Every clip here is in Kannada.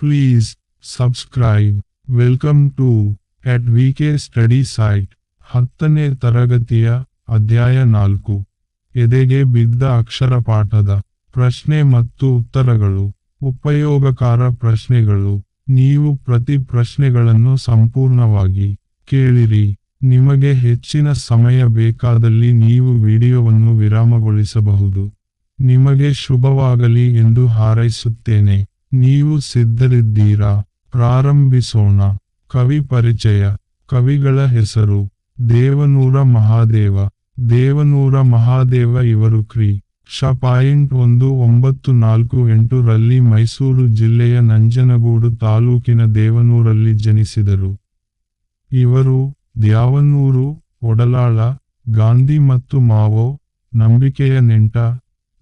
Please subscribe. Welcome to at VK Study Site. 10ನೇ ತರಗತಿಯ ಅಧ್ಯಾಯ 4. ಎದೆಗೆ ಬಿದ್ದ ಅಕ್ಷರ ಪಾಠದ ಪ್ರಶ್ನೆ ಮತ್ತು ಉತ್ತರಗಳು. ಉಪಯೋಗಕಾರ ಪ್ರಶ್ನೆಗಳು. ನೀವು ಪ್ರತಿ ಪ್ರಶ್ನೆಗಳನ್ನು ಸಂಪೂರ್ಣವಾಗಿ ಕೇಳಿರಿ. ನಿಮಗೆ ಹೆಚ್ಚಿನ ಸಮಯ ಬೇಕಾದಲ್ಲಿ ನೀವು ವಿಡಿಯೋವನ್ನು ವಿರಾಮಗೊಳಿಸಬಹುದು. ನಿಮಗೆ ಶುಭವಾಗಲಿ ಎಂದು ಹಾರೈಸುತ್ತೇನೆ. ನೀವು ಸಿದ್ಧರಿದ್ದೀರಾ? ಪ್ರಾರಂಭಿಸೋಣ. ಕವಿ ಪರಿಚಯ. ಕವಿಗಳ ಹೆಸರು: ದೇವನೂರ ಮಹಾದೇವ. ದೇವನೂರ ಮಹಾದೇವ ಇವರು ಕ್ರಿ. ಶ. 1948 ರಲ್ಲಿ ಮೈಸೂರು ಜಿಲ್ಲೆಯ ನಂಜನಗೂಡು ತಾಲೂಕಿನ ದೇವನೂರಲ್ಲಿ ಜನಿಸಿದರು. ಇವರು ದ್ಯಾವನೂರು, ಒಡಲಾಳ, ಗಾಂಧಿ ಮತ್ತು ಮಾವೋ, ನಂಬಿಕೆಯ ನೆಂಟ,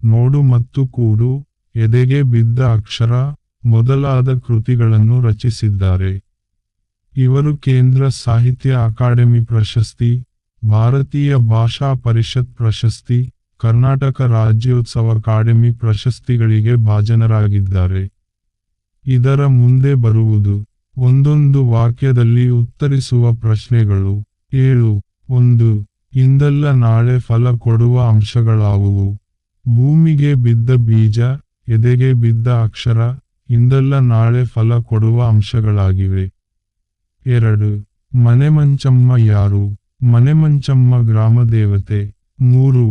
ನೋಡು ಮತ್ತು ಕೂಡು, ಎದೆಗೆ ಬಿದ್ದ ಅಕ್ಷರ ಮೊದಲಾದ ಕೃತಿಗಳನ್ನು ರಚಿಸಿದ್ದಾರೆ. ಇವರು ಕೇಂದ್ರ ಸಾಹಿತ್ಯ ಅಕಾಡೆಮಿ ಪ್ರಶಸ್ತಿ, ಭಾರತೀಯ ಭಾಷಾ ಪರಿಷತ್ ಪ್ರಶಸ್ತಿ, ಕರ್ನಾಟಕ ರಾಜ್ಯೋತ್ಸವ ಅಕಾಡೆಮಿ ಪ್ರಶಸ್ತಿಗಳಿಗೆ ಭಾಜನರಾಗಿದ್ದಾರೆ. ಇದರ ಮುಂದೆ ಬರುವುದು ಒಂದೊಂದು ವಾಕ್ಯದಲ್ಲಿ ಉತ್ತರಿಸುವ ಪ್ರಶ್ನೆಗಳು. 7. 1. ಇಂದಲ್ಲ ನಾಳೆ ಫಲ ಕೊಡುವ ಅಂಶಗಳಾವುವು? ಭೂಮಿಗೆ ಬಿದ್ದ ಬೀಜ, ಎದೆಗೆ ಬಿದ್ದ ಅಕ್ಷರ ಇಂದಲ್ಲ ನಾಳೆ ಫಲ ಕೊಡುವ ಅಂಶಗಳಾಗಿವೆ. 2. ಮನೆಮಂಚಮ್ಮ ಯಾರು? ಮನೆಮಂಚಮ್ಮ ಗ್ರಾಮದೇವತೆ. 3.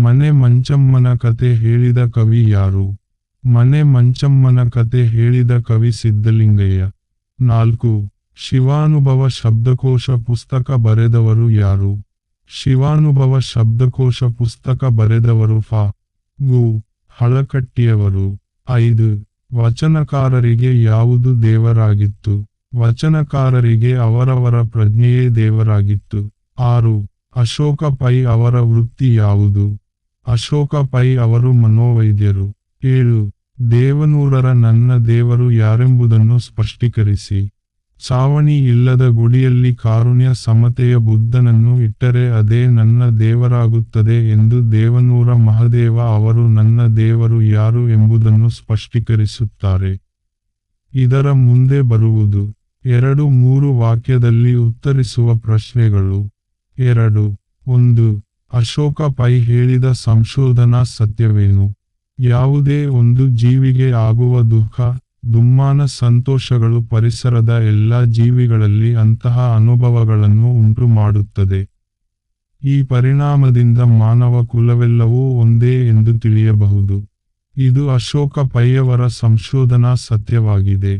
ಮನೆ ಮಂಚಮ್ಮನ ಕತೆ ಹೇಳಿದ ಕವಿ ಯಾರು? ಮನೆ ಮಂಚಮ್ಮನ ಕತೆ ಹೇಳಿದ ಕವಿ ಸಿದ್ಧಲಿಂಗಯ್ಯ. 4. ಶಿವಾನುಭವ ಶಬ್ದಕೋಶ ಪುಸ್ತಕ ಬರೆದವರು ಯಾರು? ಶಿವಾನುಭವ ಶಬ್ದಕೋಶ ಪುಸ್ತಕ ಬರೆದವರು ಫ. ಗು. ಹಳಕಟ್ಟಿಯವರು. 5. ವಚನಕಾರರಿಗೆ ಯಾವುದು ದೇವರಾಗಿತ್ತು? ವಚನಕಾರರಿಗೆ ಅವರವರ ಪ್ರಜ್ಞೆಯೇ ದೇವರಾಗಿತ್ತು. 6. ಅಶೋಕ ಪೈ ಅವರ ವೃತ್ತಿ ಯಾವುದು? ಅಶೋಕ ಪೈ ಅವರು ಮನೋವೈದ್ಯರು. 7. ದೇವನೂರರ ನನ್ನ ದೇವರು ಯಾರೆಂಬುದನ್ನು ಸ್ಪಷ್ಟೀಕರಿಸಿ. ಚಾವಣಿ ಇಲ್ಲದ ಗುಡಿಯಲ್ಲಿ ಕಾರುಣ್ಯ ಸಮತೆಯ ಬುದ್ಧನನ್ನು ಇಟ್ಟರೆ ಅದೇ ನನ್ನ ದೇವರಾಗುತ್ತದೆ ಎಂದು ದೇವನೂರ ಮಹಾದೇವ ಅವರು ನನ್ನ ದೇವರು ಯಾರು ಎಂಬುದನ್ನು ಸ್ಪಷ್ಟೀಕರಿಸುತ್ತಾರೆ. ಇದರ ಮುಂದೆ ಬರುವುದು 2-3 ವಾಕ್ಯದಲ್ಲಿ ಉತ್ತರಿಸುವ ಪ್ರಶ್ನೆಗಳು. 2. 1. ಅಶೋಕ ಪೈ ಹೇಳಿದ ಸಂಶೋಧನಾ ಸತ್ಯವೇನು? ಯಾವುದೇ ಒಂದು ಜೀವಿಗೆ ಆಗುವ ದುಃಖ, ದುಮ್ಮಾನ, ಸಂತೋಷಗಳು ಪರಿಸರದ ಎಲ್ಲ ಜೀವಿಗಳಲ್ಲಿ ಅಂತಹ ಅನುಭವಗಳನ್ನು ಉಂಟು ಮಾಡುತ್ತದೆ. ಈ ಪರಿಣಾಮದಿಂದ ಮಾನವ ಕುಲವೆಲ್ಲವೂ ಒಂದೇ ಎಂದು ತಿಳಿಯಬಹುದು. ಇದು ಅಶೋಕ ಪೈಯವರ ಸಂಶೋಧನಾ ಸತ್ಯವಾಗಿದೆ.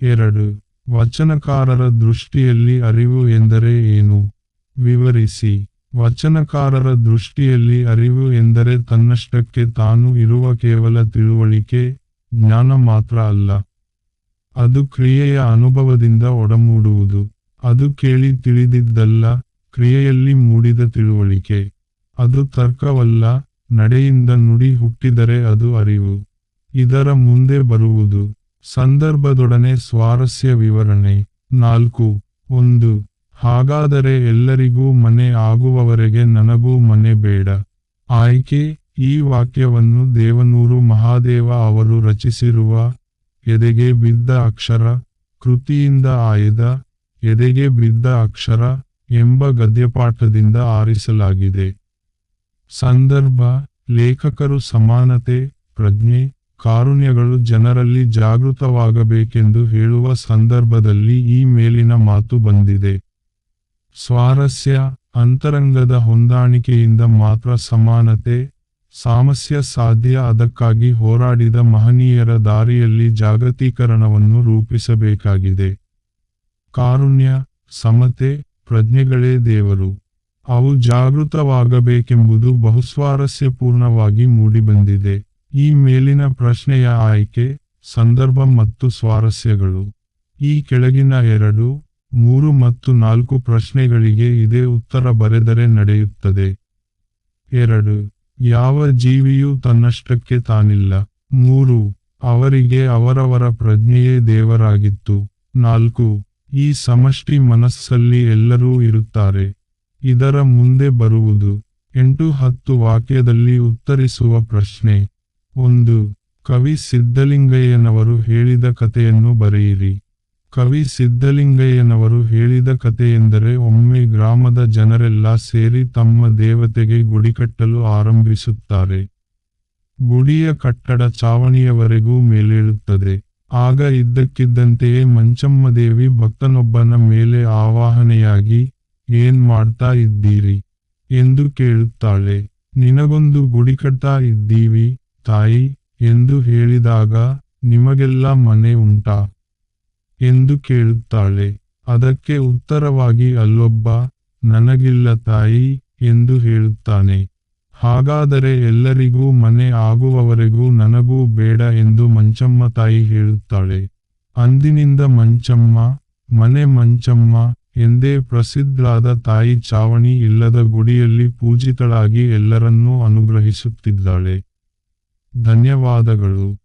2. ವಚನಕಾರರ ದೃಷ್ಟಿಯಲ್ಲಿ ಅರಿವು ಎಂದರೆ ಏನು? ವಿವರಿಸಿ. ವಚನಕಾರರ ದೃಷ್ಟಿಯಲ್ಲಿ ಅರಿವು ಎಂದರೆ ತನ್ನಷ್ಟಕ್ಕೆ ತಾನು ಇರುವ ಕೇವಲ ತಿಳುವಳಿಕೆ, ಜ್ಞಾನ ಮಾತ್ರ ಅಲ್ಲ. ಅದು ಕ್ರಿಯೆಯ ಅನುಭವದಿಂದ ಒಡಮೂಡುವುದು. ಅದು ಕೇಳಿ ತಿಳಿದಿದ್ದಲ್ಲ, ಕ್ರಿಯೆಯಲ್ಲಿ ಮೂಡಿದ ತಿಳುವಳಿಕೆ. ಅದು ತರ್ಕವಲ್ಲ, ನಡೆಯಿಂದ ನುಡಿ ಹುಟ್ಟಿದರೆ ಅದು ಅರಿವು. ಇದರ ಮುಂದೆ ಬರುವುದು ಸಂದರ್ಭದೊಡನೆ ಸ್ವಾರಸ್ಯ ವಿವರಣೆ. 4. 1. ಹಾಗಾದರೆ ಎಲ್ಲರಿಗೂ ಮನೆ ಆಗುವವರೆಗೆ ನನಗೂ ಮನೆ ಬೇಡ. ಆಯ್ಕೆ: ಈ ವಾಕ್ಯವನ್ನು ದೇವನೂರು ಮಹಾದೇವ ಅವರು ರಚಿಸಿರುವ ಎದೆಗೆ ಬಿದ್ದ ಅಕ್ಷರ ಕೃತಿಯಿಂದ ಆಯ್ದ ಎದೆಗೆ ಬಿದ್ದ ಅಕ್ಷರ ಎಂಬ ಗದ್ಯಪಾಠದಿಂದ ಆರಿಸಲಾಗಿದೆ. ಸಂದರ್ಭ: ಲೇಖಕರು ಸಮಾನತೆ, ಪ್ರಜ್ಞೆ, ಕಾರುಣ್ಯಗಳು ಜನರಲ್ಲಿ ಜಾಗೃತವಾಗಬೇಕೆಂದು ಹೇಳುವ ಸಂದರ್ಭದಲ್ಲಿ ಈ ಮೇಲಿನ ಮಾತು ಬಂದಿದೆ. ಸ್ವಾರಸ್ಯ: ಅಂತರಂಗದ ಹೊಂದಾಣಿಕೆಯಿಂದ ಮಾತ್ರ ಸಮಾನತೆ, ಸಾಮರಸ್ಯ ಸಾಧ್ಯ. ಅದಕ್ಕಾಗಿ ಹೋರಾಡಿದ ಮಹನೀಯರ ದಾರಿಯಲ್ಲಿ ಜಾಗತೀಕರಣವನ್ನು ರೂಪಿಸಬೇಕಾಗಿದೆ. ಕಾರುಣ್ಯ, ಸಮತೆ, ಪ್ರಜ್ಞೆಗಳೇ ದೇವರು. ಅವು ಜಾಗೃತವಾಗಬೇಕೆಂಬುದು ಬಹುಸ್ವಾರಸ್ಯಪೂರ್ಣವಾಗಿ ಮೂಡಿಬಂದಿದೆ. ಈ ಮೇಲಿನ ಪ್ರಶ್ನೆಯ ಆಯ್ಕೆ, ಸಂದರ್ಭ ಮತ್ತು ಸ್ವಾರಸ್ಯಗಳು. ಈ ಕೆಳಗಿನ 2, 3 ಮತ್ತು 4 ಪ್ರಶ್ನೆಗಳಿಗೆ ಇದೇ ಉತ್ತರ ಬರೆದರೆ ನಡೆಯುತ್ತದೆ. 2. ಯಾವ ಜೀವಿಯೂ ತನ್ನಷ್ಟಕ್ಕೆ ತಾನಿಲ್ಲ. 3. ಅವರಿಗೆ ಅವರವರ ಪ್ರಜ್ಞೆಯೇ ದೇವರಾಗಿತ್ತು. 4. ಈ ಸಮಷ್ಟಿ ಮನಸ್ಸಲ್ಲಿ ಎಲ್ಲರೂ ಇರುತ್ತಾರೆ. ಇದರ ಮುಂದೆ ಬರುವುದು 8-10 ವಾಕ್ಯದಲ್ಲಿ ಉತ್ತರಿಸುವ ಪ್ರಶ್ನೆ. 1. ಕವಿ ಸಿದ್ಧಲಿಂಗಯ್ಯನವರು ಹೇಳಿದ ಕಥೆಯನ್ನು ಬರೆಯಿರಿ. ಕವಿ ಸಿದ್ಧಲಿಂಗಯ್ಯನವರು ಹೇಳಿದ ಕಥೆಯೆಂದರೆ ಒಮ್ಮೆ ಗ್ರಾಮದ ಜನರೆಲ್ಲ ಸೇರಿ ತಮ್ಮ ದೇವತೆಗೆ ಗುಡಿ ಕಟ್ಟಲು ಆರಂಭಿಸುತ್ತಾರೆ. ಗುಡಿಯ ಕಟ್ಟಡ ಚಾವಣಿಯವರೆಗೂ ಮೇಲೇಳುತ್ತದೆ. ಆಗ ಇದ್ದಕ್ಕಿದ್ದಂತೆಯೇ ಮಂಚಮ್ಮದೇವಿ ಭಕ್ತನೊಬ್ಬನ ಮೇಲೆ ಆವಾಹನೆಯಾಗಿ, ಏನ್ ಮಾಡ್ತಾ ಇದ್ದೀರಿ? ಎಂದು ಕೇಳುತ್ತಾಳೆ. ನಿನಗೊಂದು ಗುಡಿ ಕಟ್ತಾ ಇದ್ದೀವಿ, ತಾಯಿ, ಎಂದು ಹೇಳಿದಾಗ, ನಿಮಗೆಲ್ಲ ಮನೆ ಉಂಟಾ? ಎಂದು ಕೇಳುತ್ತಾಳೆ. ಅದಕ್ಕೆ ಉತ್ತರವಾಗಿ ಅಲ್ಲೊಬ್ಬ, ನನಗಿಲ್ಲ ತಾಯಿ, ಎಂದು ಹೇಳುತ್ತಾನೆ. ಹಾಗಾದರೆ ಎಲ್ಲರಿಗೂ ಮನೆ ಆಗುವವರೆಗೂ ನನಗೂ ಬೇಡ ಎಂದು ಮಂಚಮ್ಮ ತಾಯಿ ಹೇಳುತ್ತಾಳೆ. ಅಂದಿನಿಂದ ಮಂಚಮ್ಮ, ಮನೆ ಮಂಚಮ್ಮ ಎಂದೇ ಪ್ರಸಿದ್ಧಳಾದ ತಾಯಿ ಚಾವಣಿ ಇಲ್ಲದ ಗುಡಿಯಲ್ಲಿ ಪೂಜಿತಳಾಗಿ ಎಲ್ಲರನ್ನೂ ಅನುಗ್ರಹಿಸುತ್ತಿದ್ದಾಳೆ. ಧನ್ಯವಾದಗಳು.